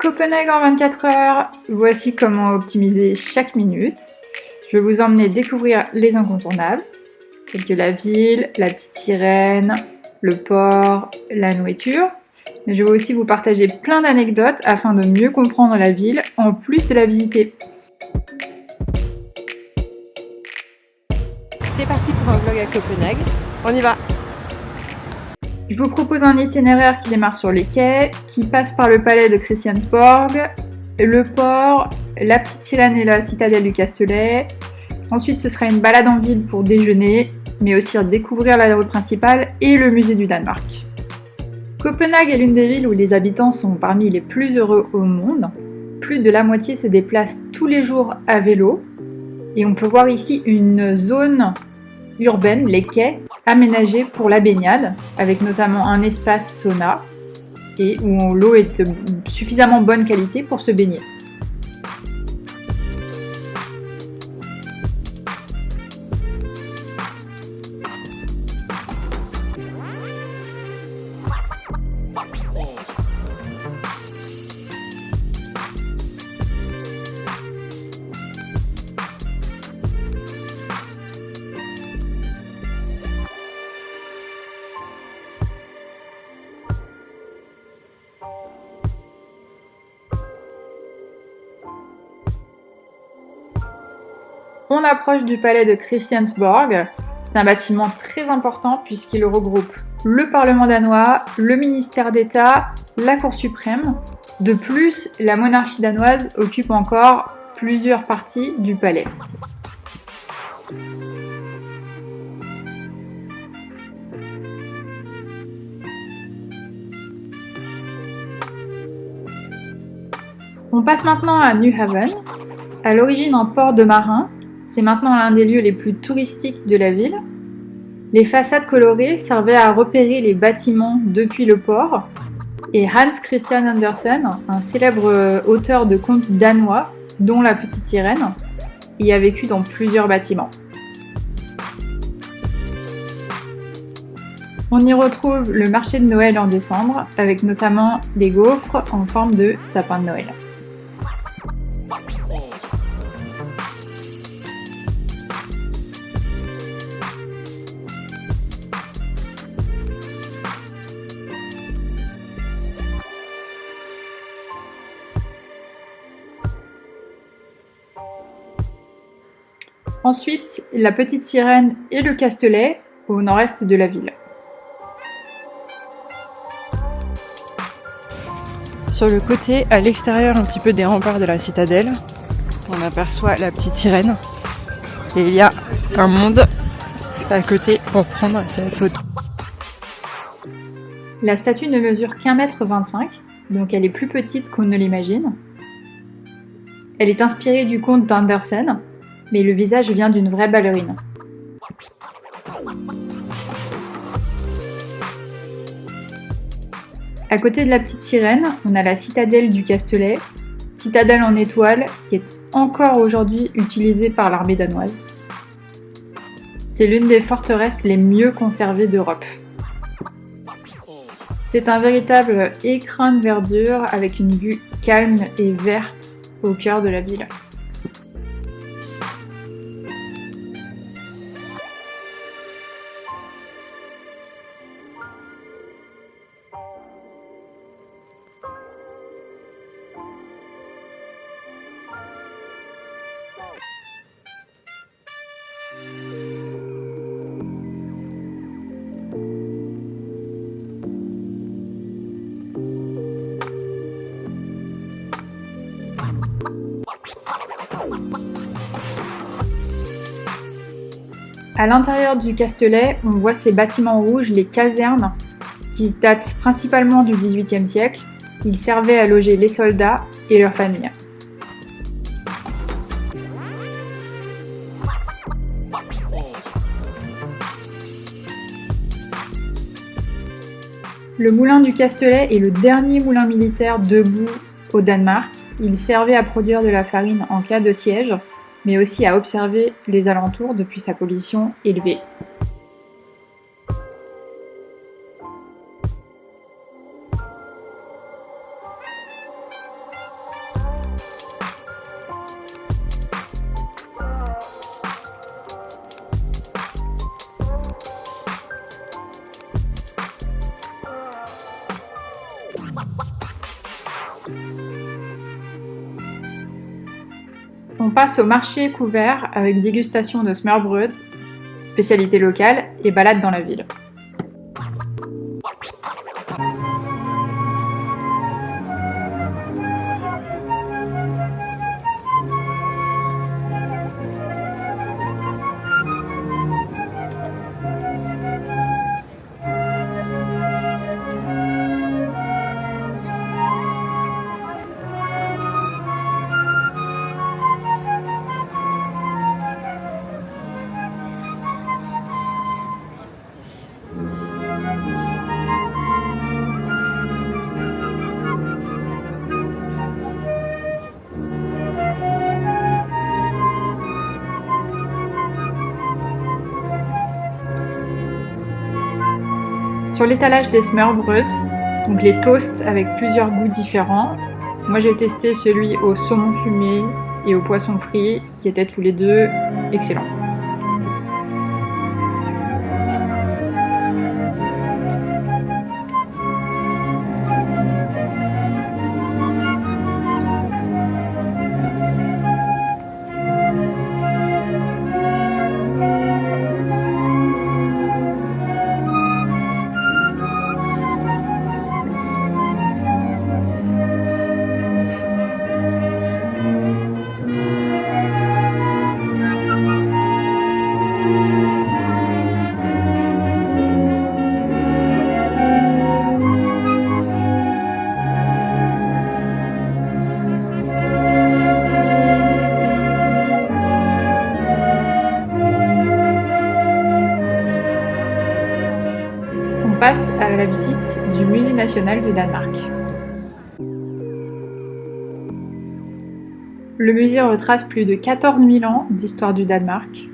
Copenhague en 24 heures, voici comment optimiser chaque minute. Je vais vous emmener découvrir les incontournables, tels que la ville, la petite sirène, le port, la nourriture. Mais je vais aussi vous partager plein d'anecdotes afin de mieux comprendre la ville, en plus de la visiter. C'est parti pour un vlog à Copenhague, on y va! Je vous propose un itinéraire qui démarre sur les quais, qui passe par le palais de Christiansborg, le port, la petite sirène et la citadelle du Castellet. Ensuite, ce sera une balade en ville pour déjeuner, mais aussi découvrir la rue principale et le musée du Danemark. Copenhague est l'une des villes où les habitants sont parmi les plus heureux au monde. Plus de la moitié se déplacent tous les jours à vélo. Et on peut voir ici une zone urbaine, les quais, aménagés pour la baignade, avec notamment un espace sauna, et où l'eau est de suffisamment bonne qualité pour se baigner. On approche du palais de Christiansborg. C'est un bâtiment très important puisqu'il regroupe le Parlement danois, le ministère d'État, la Cour suprême. De plus, la monarchie danoise occupe encore plusieurs parties du palais. On passe maintenant à Nyhavn. À l'origine un port de marins, c'est maintenant l'un des lieux les plus touristiques de la ville. Les façades colorées servaient à repérer les bâtiments depuis le port. Et Hans Christian Andersen, un célèbre auteur de contes danois, dont La Petite Sirène, y a vécu dans plusieurs bâtiments. On y retrouve le marché de Noël en décembre, avec notamment des gaufres en forme de sapin de Noël. Ensuite, la Petite Sirène et le Castellet au nord-est de la ville. Sur le côté, à l'extérieur un petit peu des remparts de la citadelle, on aperçoit la Petite Sirène. Et il y a un monde à côté pour prendre cette photo. La statue ne mesure qu'1,25 m, donc elle est plus petite qu'on ne l'imagine. Elle est inspirée du conte d'Andersen, mais le visage vient d'une vraie ballerine. À côté de la Petite Sirène, on a la citadelle du Castellet, citadelle en étoile qui est encore aujourd'hui utilisée par l'armée danoise. C'est l'une des forteresses les mieux conservées d'Europe. C'est un véritable écrin de verdure avec une vue calme et verte au cœur de la ville. À l'intérieur du Castellet, on voit ces bâtiments rouges, les casernes, qui datent principalement du XVIIIe siècle. Ils servaient à loger les soldats et leurs familles. Le moulin du Castellet est le dernier moulin militaire debout au Danemark. Il servait à produire de la farine en cas de siège, mais aussi à observer les alentours depuis sa position élevée. On passe au marché couvert avec dégustation de smørrebrød, spécialité locale, et balade dans la ville. Sur l'étalage des smørrebrød, donc les toasts avec plusieurs goûts différents, moi j'ai testé celui au saumon fumé et au poisson frit qui étaient tous les deux excellents. On passe à la visite du Musée national du Danemark. Le musée retrace plus de 14 000 ans d'histoire du Danemark.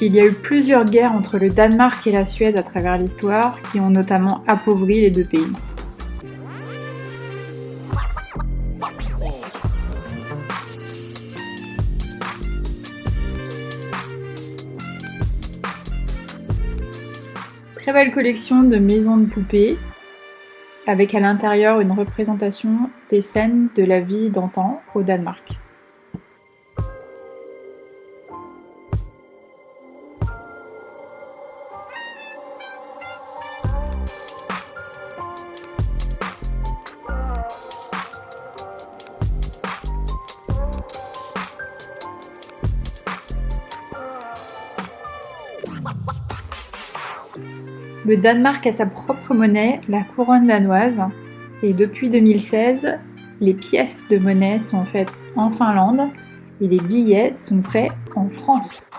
Il y a eu plusieurs guerres entre le Danemark et la Suède à travers l'histoire, qui ont notamment appauvri les deux pays. Très belle collection de maisons de poupées, avec à l'intérieur une représentation des scènes de la vie d'antan au Danemark. Le Danemark a sa propre monnaie, la couronne danoise, et depuis 2016, les pièces de monnaie sont faites en Finlande et les billets sont faits en France.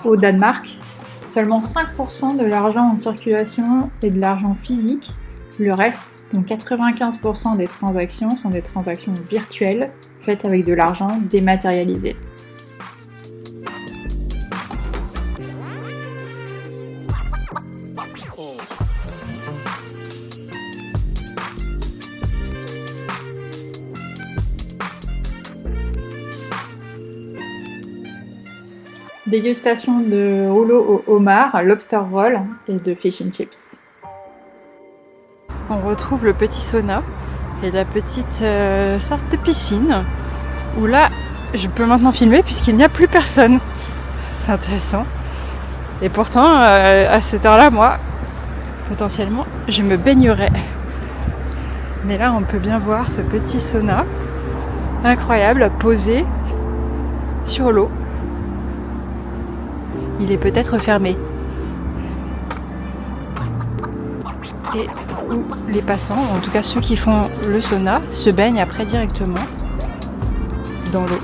Au Danemark, seulement 5% de l'argent en circulation est de l'argent physique, le reste, donc 95% des transactions, sont des transactions virtuelles faites avec de l'argent dématérialisé. Dégustation de rouleau au homard, lobster roll et de fish and chips. On retrouve le petit sauna et la petite sorte de piscine où là je peux maintenant filmer puisqu'il n'y a plus personne. C'est intéressant. Et pourtant à cette heure-là, moi, potentiellement, je me baignerais. Mais là on peut bien voir ce petit sauna incroyable posé sur l'eau. Il est peut-être fermé. Et où les passants, en tout cas ceux qui font le sauna, se baignent après directement dans l'eau.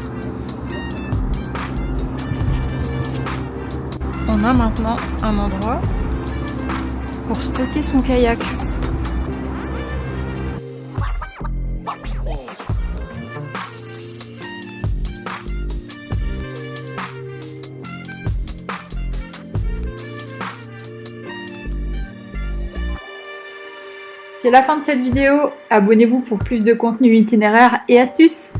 On a maintenant un endroit pour stocker son kayak. C'est la fin de cette vidéo, abonnez-vous pour plus de contenu itinéraire et astuces.